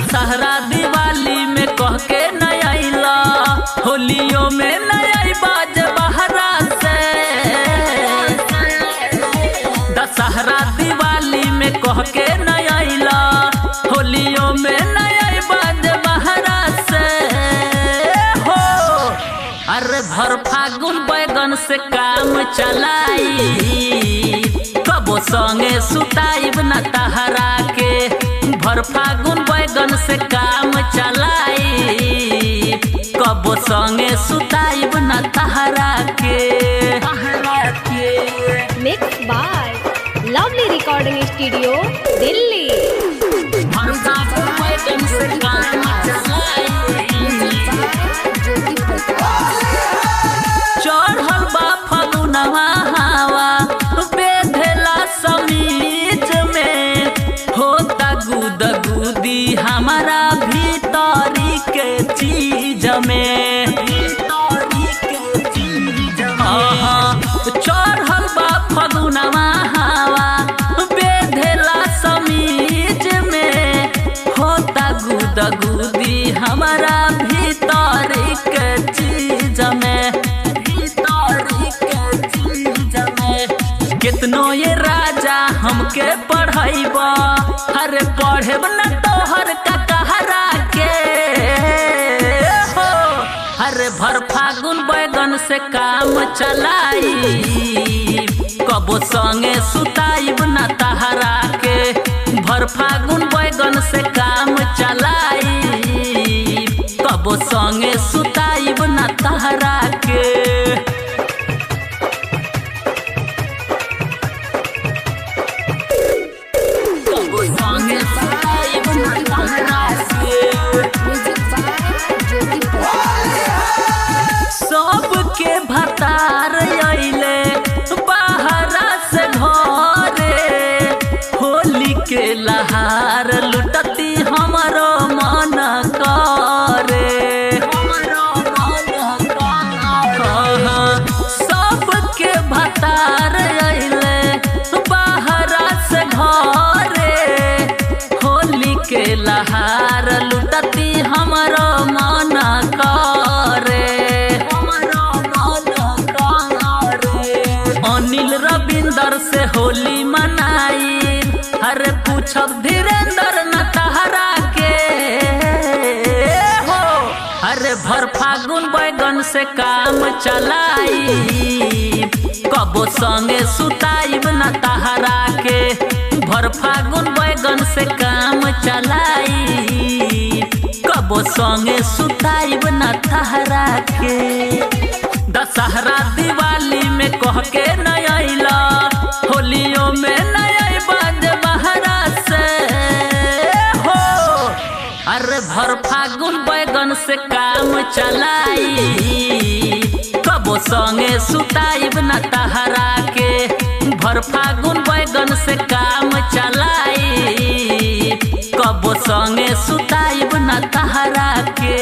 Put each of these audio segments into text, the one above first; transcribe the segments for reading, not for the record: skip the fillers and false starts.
दशहरा दिवाली में कह के न आइला, होलियों में न आइबा बहरा से। दशहरा दिवाली में कह के न आइला, होलियों में न आइबा बहरा से हो। अरे भर फागुन बैगन से काम चलाई, कबो संगे सुताइब न तहरा के। भर फागुन बैगन से काम चलाई, कबो संगे सुताइब न तहरा के। Mix by lovely recording studio Delhi. भर फागुन बैगन से काम चलाई, चढ़ल बा फगुनवा हवा बेधेला समीज में, होता गुद गुदी हमारा भीतरी के चीज में। चढ़ल बा फगुनवा हवा बेधेला समीज में, होता गुद गुदी हमारा भीतरी के चीज में। कितनो ये राजा हमके पढ़ाइबा, अरे पढ़ेब न तोहर का कहरा के हो। अरे भर फागुन बैगन से काम चलाई, कबो संगे सुताइब न तहरा के। भर फागुन बैगन से काम चलाई, कबो संगे सुताइब न तहरा के। सबके भतार अइले बाहरा से घरे, होली के लहार लुटती हमरो मन करे। सबके भतार अइले बाहरा से घरे, होली के लहार लुटती हमरो मन करे। अनिल रविंदर से होली मनाई, अरे पूछब धीरेन्द्र न तहरा के हो। अरे भर फागुन बैगन से काम चलाई, कबो संगे सुताइब न तहरा के। भर फागुन बैगन से काम चलाई, कबो संगे सुताइब न तहरा के। दशहरा दिवाली में कह के न आइला, होलियों में न आइबा बहरा से हो। अरे भर फागुन बैगन से काम चलाई, कबो संगे सुताइब न तहरा के। भर फागुन बैगन से काम चलाई, कबो संगे सुताइब न तहरा के।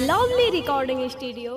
Lovely recording studio